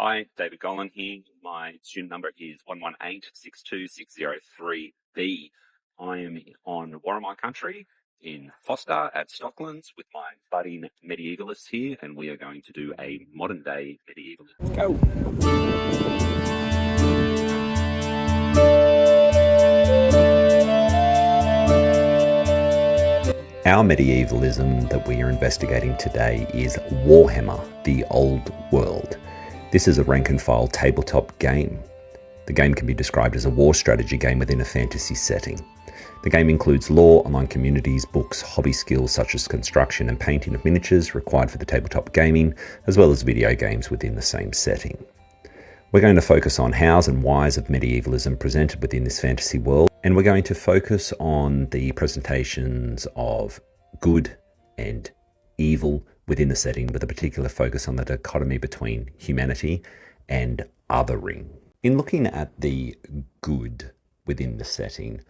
Hi, David Golan here. My student number is 118-62603B. I am on Warramai country in Foster at Stocklands with my budding medievalists here, and we are going to do a modern day medievalism. Let's go. Our medievalism that we are investigating today is Warhammer, the Old World. This is a rank and file tabletop game. The game can be described as a war strategy game within a fantasy setting. The game includes lore, online communities, books, hobby skills such as construction and painting of miniatures required for the tabletop gaming, as well as video games within the same setting. We're going to focus on hows and whys of medievalism presented within this fantasy world, and we're going to focus on the presentations of good and evil within the setting, with a particular focus on the dichotomy between humanity and othering. In looking at the good within the setting,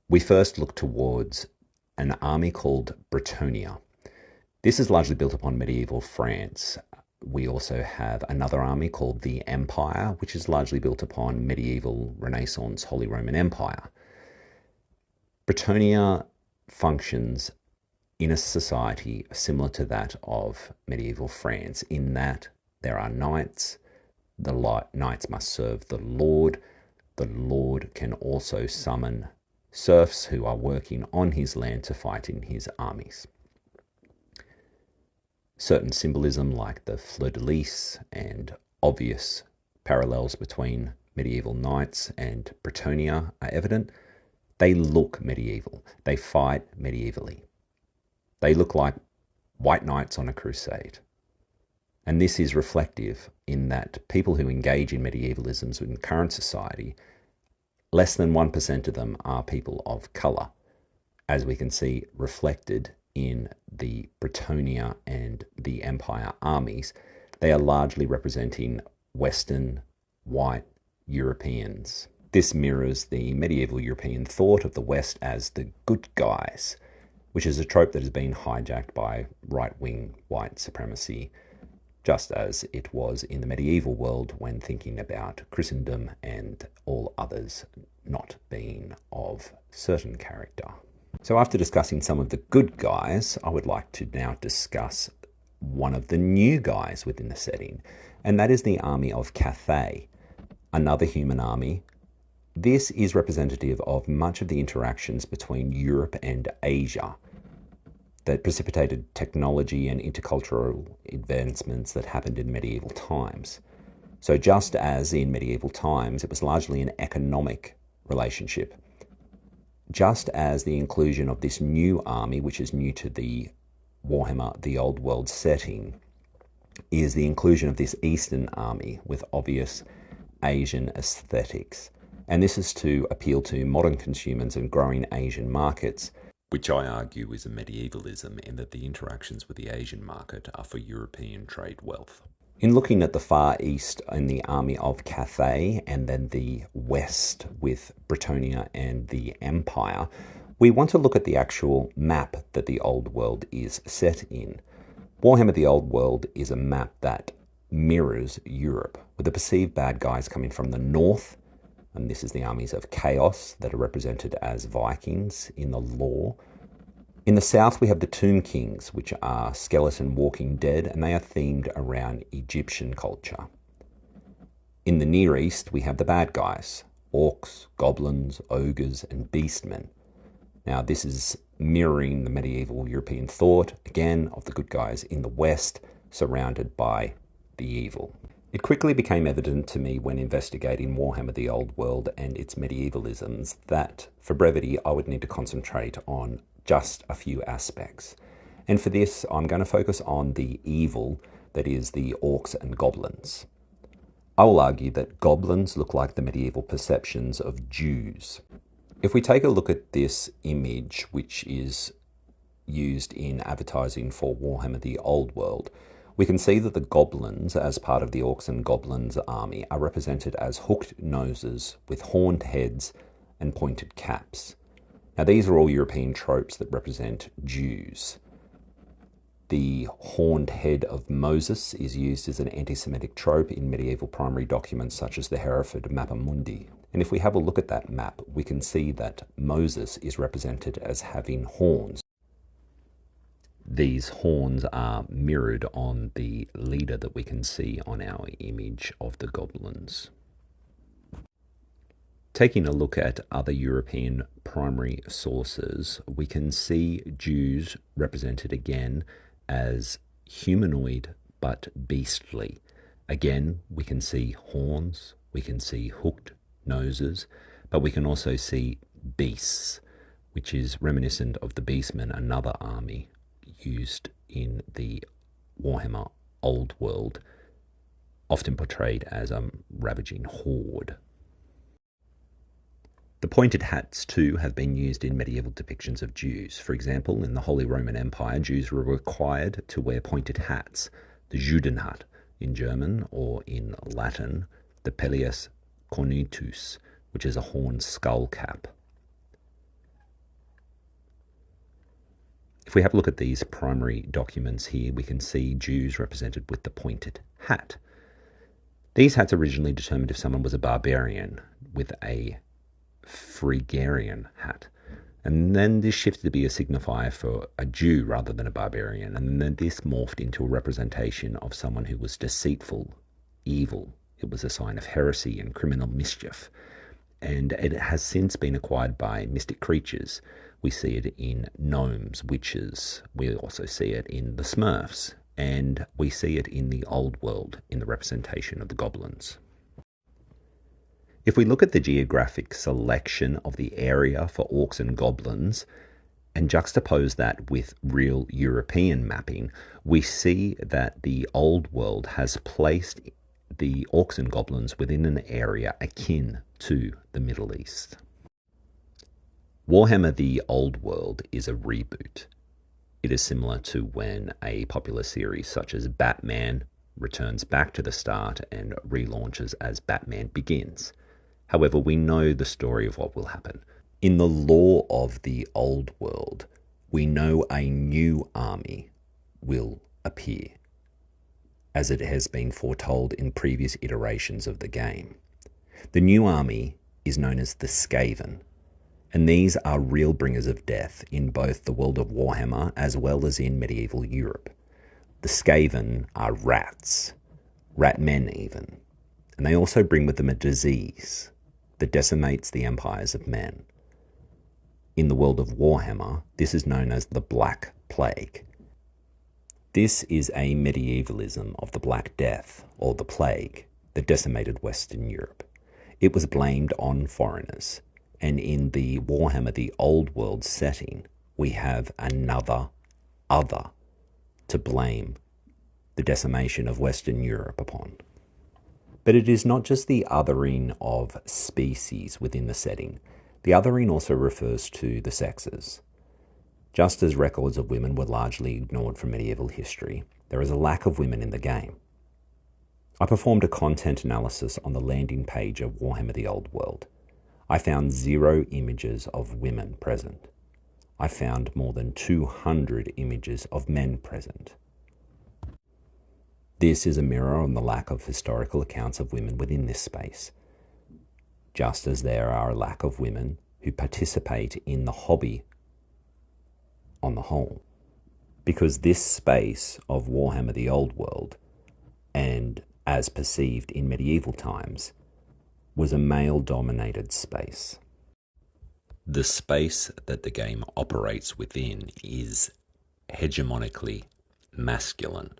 we first look towards an army called Bretonnia. This is largely built upon medieval France. We also have another army called the Empire, which is largely built upon medieval Renaissance Holy Roman Empire. Bretonnia functions in a society similar to that of medieval France, in that there are knights. The knights must serve the Lord. The Lord can also summon serfs who are working on his land to fight in his armies. Certain symbolism like the fleur-de-lis and obvious parallels between medieval knights and Bretonnia are evident. They look medieval. They fight medievally. They look like white knights on a crusade. And this is reflective in that people who engage in medievalisms in current society, less than 1% of them are people of colour, as we can see reflected in the Bretonnia and the Empire armies. They are largely representing Western white Europeans. This mirrors the medieval European thought of the West as the good guys, which is a trope that has been hijacked by right-wing white supremacy, just as it was in the medieval world when thinking about Christendom and all others not being of certain character. So after discussing some of the good guys, I would like to now discuss one of the new guys within the setting, and that is the army of Cathay, another human army. This is representative of much of the interactions between Europe and Asia that precipitated technology and intercultural advancements that happened in medieval times. So just as in medieval times, it was largely an economic relationship, just as the inclusion of this new army, which is new to the Warhammer, the Old World setting, is the inclusion of this Eastern army with obvious Asian aesthetics. And this is to appeal to modern consumers and growing Asian markets, which I argue is a medievalism in that the interactions with the Asian market are for European trade wealth. In looking at the Far East in the army of Cathay, and then the West with Bretonnia and the Empire, we want to look at the actual map that the Old World is set in. Warhammer the Old World is a map that mirrors Europe, with the perceived bad guys coming from the north, and this is the armies of Chaos that are represented as Vikings in the lore. In the south, we have the Tomb Kings, which are skeleton walking dead, and they are themed around Egyptian culture. In the Near East, we have the bad guys, orcs, goblins, ogres, and beastmen. Now, this is mirroring the medieval European thought, again, of the good guys in the West, surrounded by the evil. It quickly became evident to me when investigating Warhammer the Old World and its medievalisms that, for brevity, I would need to concentrate on just a few aspects. And for this, I'm going to focus on the evil that is the orcs and goblins. I will argue that goblins look like the medieval perceptions of Jews. If we take a look at this image, which is used in advertising for Warhammer the Old World, we can see that the goblins, as part of the orcs and goblins army, are represented as hooked noses with horned heads and pointed caps. Now, these are all European tropes that represent Jews. The horned head of Moses is used as an anti-Semitic trope in medieval primary documents such as the Hereford Mappa Mundi. And if we have a look at that map, we can see that Moses is represented as having horns. These horns are mirrored on the leader that we can see on our image of the goblins. Taking a look at other European primary sources, we can see Jews represented again as humanoid but beastly. Again, we can see horns, we can see hooked noses, but we can also see beasts, which is reminiscent of the Beastmen, another army used in the Warhammer Old World, often portrayed as a ravaging horde. The pointed hats, too, have been used in medieval depictions of Jews. For example, in the Holy Roman Empire, Jews were required to wear pointed hats, the Judenhut in German, or in Latin, the Pelleas cornutus, which is a horned skull cap. If we have a look at these primary documents here, we can see Jews represented with the pointed hat. These hats originally determined if someone was a barbarian with a Phrygian hat, and then this shifted to be a signifier for a Jew rather than a barbarian, and then this morphed into a representation of someone who was deceitful, evil. It was a sign of heresy and criminal mischief, and it has since been acquired by mystic creatures. We see it in gnomes, witches, we also see it in the Smurfs, and we see it in the Old World in the representation of the goblins. If we look at the geographic selection of the area for orcs and goblins and juxtapose that with real European mapping, we see that the Old World has placed the orcs and goblins within an area akin to the Middle East. Warhammer The Old World is a reboot. It is similar to when a popular series such as Batman returns back to the start and relaunches as Batman Begins. However, we know the story of what will happen. In the lore of the Old World, we know a new army will appear, as it has been foretold in previous iterations of the game. The new army is known as the Skaven, and these are real bringers of death in both the world of Warhammer as well as in medieval Europe. The Skaven are rats, rat men even, and they also bring with them a disease that decimates the empires of men. In the world of Warhammer, this is known as the Black Plague. This is a medievalism of the Black Death, or the Plague, that decimated Western Europe. It was blamed on foreigners, and in the Warhammer The Old World setting, we have another other to blame the decimation of Western Europe upon. But it is not just the othering of species within the setting. The othering also refers to the sexes. Just as records of women were largely ignored from medieval history, there is a lack of women in the game. I performed a content analysis on the landing page of Warhammer The Old World. I found 0 images of women present. I found more than 200 images of men present. This is a mirror on the lack of historical accounts of women within this space, just as there are a lack of women who participate in the hobby on the whole. Because this space of Warhammer The Old World, and as perceived in medieval times, was a male-dominated space. The space that the game operates within is hegemonically masculine,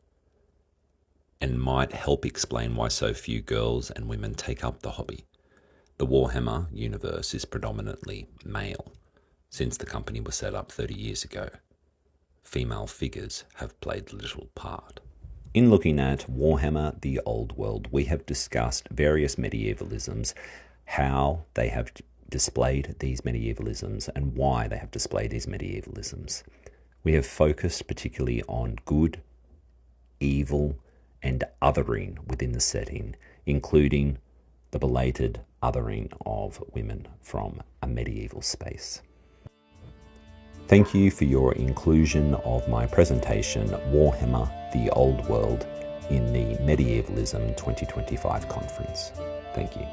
and might help explain why so few girls and women take up the hobby. The Warhammer universe is predominantly male. Since the company was set up 30 years ago, female figures have played little part. In looking at Warhammer The Old World, we have discussed various medievalisms, how they have displayed these medievalisms and why they have displayed these medievalisms. We have focused particularly on good, evil, and othering within the setting, including the belated othering of women from a medieval space. Thank you for your inclusion of my presentation, Warhammer, the Old World, in the Medievalism 2025 conference. Thank you.